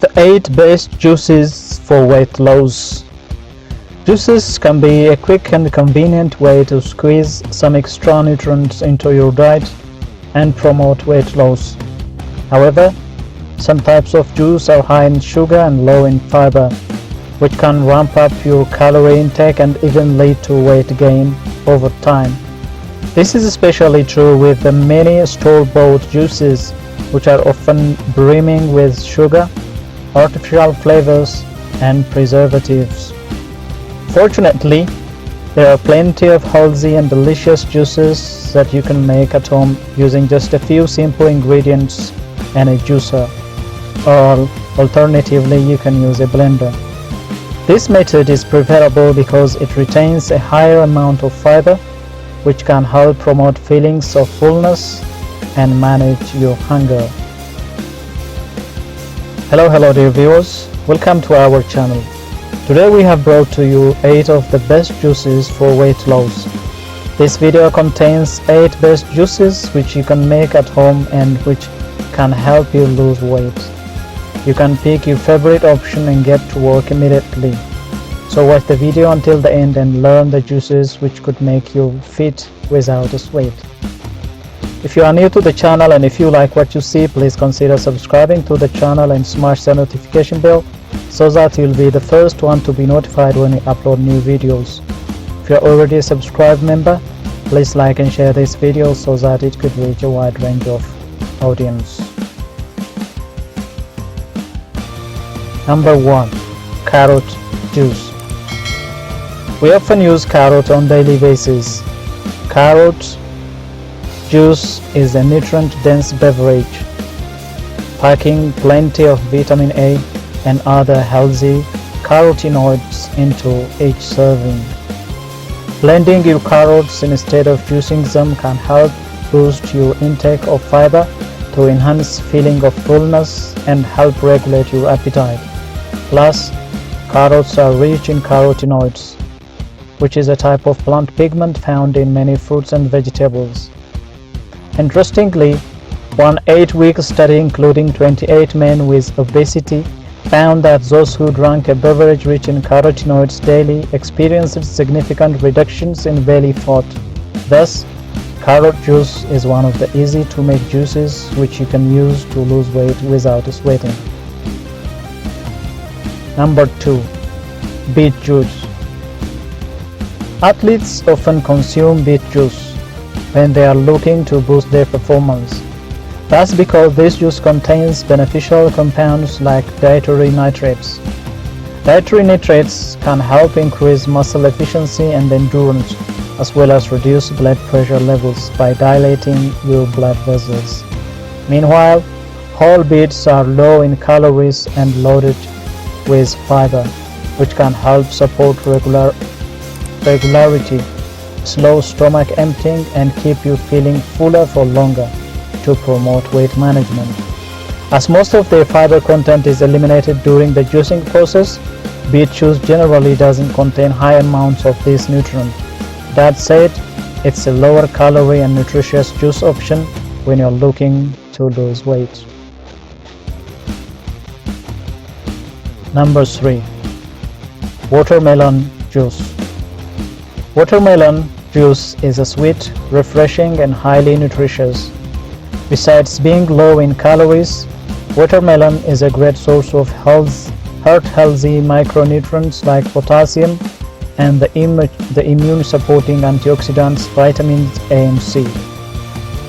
The 8 best juices for weight loss. Juices can be a quick and convenient way to squeeze some extra nutrients into your diet and promote weight loss. However, some types of juice are high in sugar and low in fiber, which can ramp up your calorie intake and even lead to weight gain over time. This is especially true with the many store-bought juices, which are often brimming with sugar, artificial flavors, and preservatives. Fortunately, there are plenty of healthy and delicious juices that you can make at home using just a few simple ingredients and a juicer, or alternatively you can use a blender. This method is preferable because it retains a higher amount of fiber, which can help promote feelings of fullness and manage your hunger. Hello dear viewers, welcome to our channel. Today we have brought to you 8 of the best juices for weight loss. This video contains 8 best juices which you can make at home and which can help you lose weight. You can pick your favorite option and get to work immediately. So watch the video until the end and learn the juices which could make you fit without sweat. If you are new to the channel and if you like what you see, please consider subscribing to the channel and smash the notification bell so that you'll be the first one to be notified when we upload new videos. If you are already a subscribed member, please like and share this video so that it could reach a wide range of audience. Number 1. Carrot juice. We often use carrot on daily basis. Carrot juice is a nutrient-dense beverage, packing plenty of vitamin A and other healthy carotenoids into each serving. Blending your carrots instead of juicing them can help boost your intake of fiber to enhance feeling of fullness and help regulate your appetite. Plus, carrots are rich in carotenoids, which is a type of plant pigment found in many fruits and vegetables. Interestingly, one 8-week study including 28 men with obesity found that those who drank a beverage rich in carotenoids daily experienced significant reductions in belly fat. Thus, carrot juice is one of the easy-to-make juices which you can use to lose weight without sweating. Number 2. Beet juice. Athletes often consume beet juice when they are looking to boost their performance. That's because this juice contains beneficial compounds like dietary nitrates. Dietary nitrates can help increase muscle efficiency and endurance, as well as reduce blood pressure levels by dilating your blood vessels. Meanwhile, whole beets are low in calories and loaded with fiber, which can help support regularity, slow stomach emptying, and keep you feeling fuller for longer to promote weight management. As most of their fiber content is eliminated during the juicing process, beet juice generally doesn't contain high amounts of this nutrient. That said, it's a lower calorie and nutritious juice option when you're looking to lose weight. Number 3. Watermelon juice. Watermelon juice is a sweet, refreshing, and highly nutritious. Besides being low in calories, watermelon is a great source of heart-healthy micronutrients like potassium and the immune-supporting antioxidants vitamins A and C.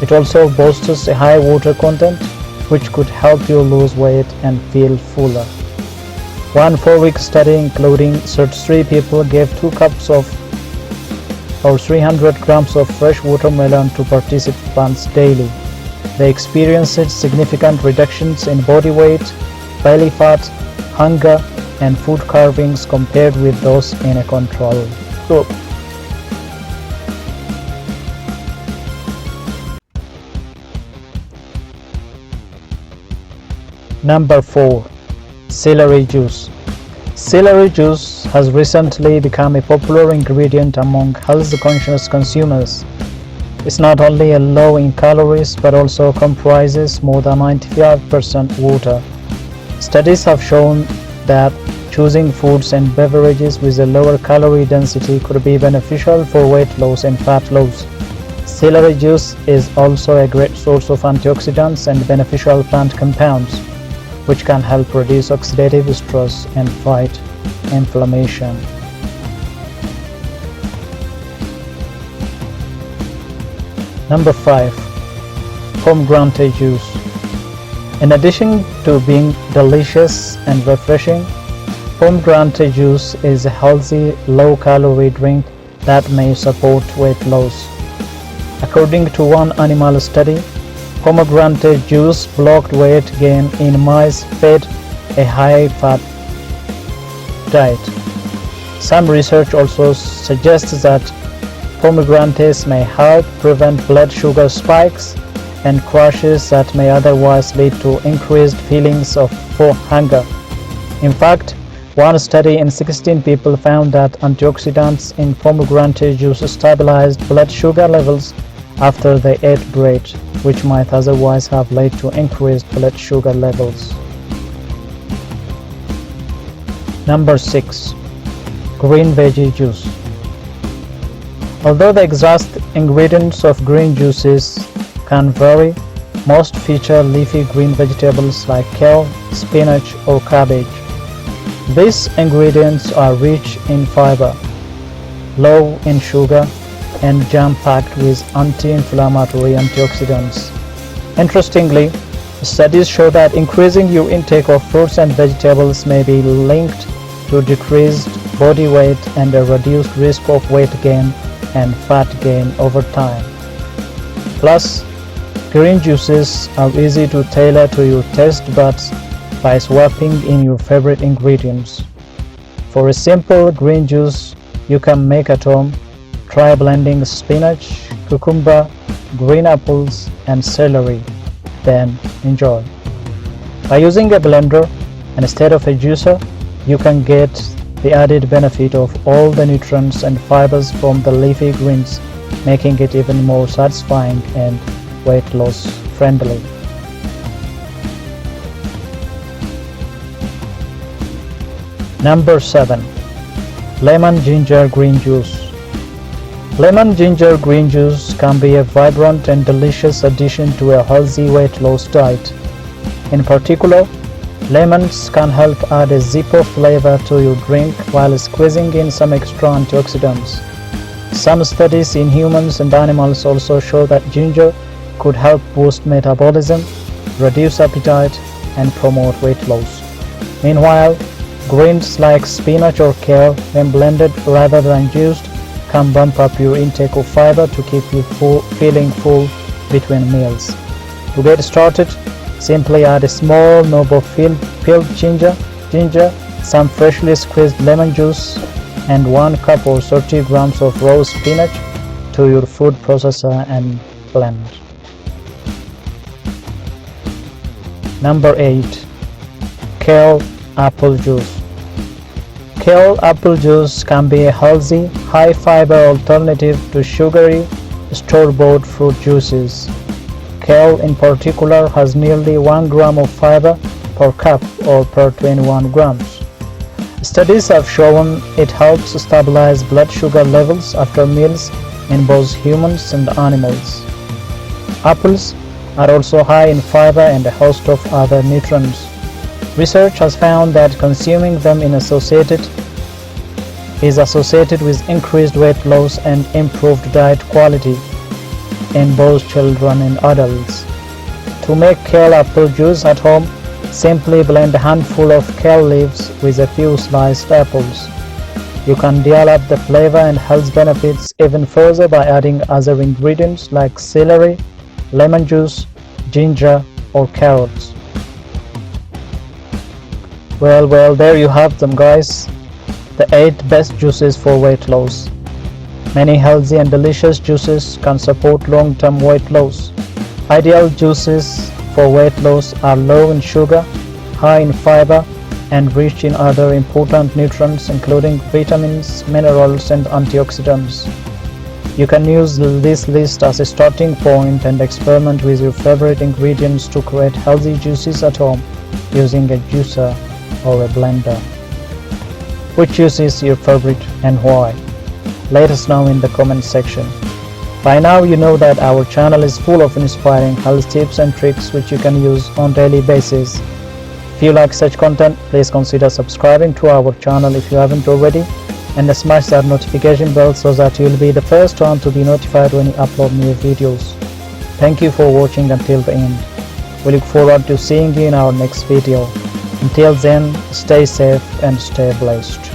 It also boasts a high water content, which could help you lose weight and feel fuller. One 4-week study including 33 people gave 2 cups of or 300 grams of fresh watermelon to participants daily. They experienced significant reductions in body weight, belly fat, hunger, and food cravings compared with those in a control group. Number 4. Celery juice. Celery juice has recently become a popular ingredient among health-conscious consumers. It's not only low in calories but also comprises more than 95% water. Studies have shown that choosing foods and beverages with a lower calorie density could be beneficial for weight loss and fat loss. Celery juice is also a great source of antioxidants and beneficial plant compounds, which can help reduce oxidative stress and fight inflammation. Number 5. Pomegranate juice. In addition to being delicious and refreshing, pomegranate juice is a healthy, low-calorie drink that may support weight loss. According to one animal study, pomegranate juice blocked weight gain in mice fed a high-fat diet. Some research also suggests that pomegranates may help prevent blood sugar spikes and crashes that may otherwise lead to increased feelings of hunger. In fact, one study in 16 people found that antioxidants in pomegranate juice stabilized blood sugar levels after they ate bread, which might otherwise have led to increased blood sugar levels. Number 6. Green veggie juice. Although the exact ingredients of green juices can vary, most feature leafy green vegetables like kale, spinach, or cabbage. These ingredients are rich in fiber, low in sugar, and jam-packed with anti-inflammatory antioxidants. Interestingly, studies show that increasing your intake of fruits and vegetables may be linked to decreased body weight and a reduced risk of weight gain and fat gain over time. Plus, green juices are easy to tailor to your taste buds by swapping in your favorite ingredients. For a simple green juice you can make at home, try blending spinach, cucumber, green apples, and celery. Then enjoy. By using a blender instead of a juicer, you can get the added benefit of all the nutrients and fibers from the leafy greens, making it even more satisfying and weight loss friendly. Number 7. Lemon ginger green juice. Lemon ginger green juice can be a vibrant and delicious addition to a healthy weight loss diet. In particular, lemons can help add a zip of flavor to your drink while squeezing in some extra antioxidants. Some studies in humans and animals also show that ginger could help boost metabolism, reduce appetite, and promote weight loss. Meanwhile, greens like spinach or kale, when blended rather than juiced, can bump up your intake of fiber to keep you feeling full between meals. To get started, simply add a small knob of peeled ginger, some freshly squeezed lemon juice, and 1 cup or 30 grams of raw spinach to your food processor and blend. Number 8. Kale apple juice. Kale apple juice can be a healthy, high-fiber alternative to sugary, store-bought fruit juices. Kale in particular has nearly 1 gram of fiber per cup or per 21 grams. Studies have shown it helps stabilize blood sugar levels after meals in both humans and animals. Apples are also high in fiber and a host of other nutrients. Research has found that consuming them is associated with increased weight loss and improved diet quality in both children and adults. To make kale apple juice at home, simply blend a handful of kale leaves with a few sliced apples. You can dial up the flavor and health benefits even further by adding other ingredients like celery, lemon juice, ginger, or carrots. Well, there you have them, guys. The 8 best juices for weight loss. Many healthy and delicious juices can support long-term weight loss. Ideal juices for weight loss are low in sugar, high in fiber, and rich in other important nutrients including vitamins, minerals, and antioxidants. You can use this list as a starting point and experiment with your favorite ingredients to create healthy juices at home. using a juicer or a blender. Which juice is your favorite and why? Let us know in the comment section. By now you know that our channel is full of inspiring health tips and tricks which you can use on daily basis. If you like such content, please consider subscribing to our channel if you haven't already, and smash that notification bell so that you will be the first one to be notified when we upload new videos. Thank you for watching until the end. We look forward to seeing you in our next video. Until then, stay safe and stay blessed.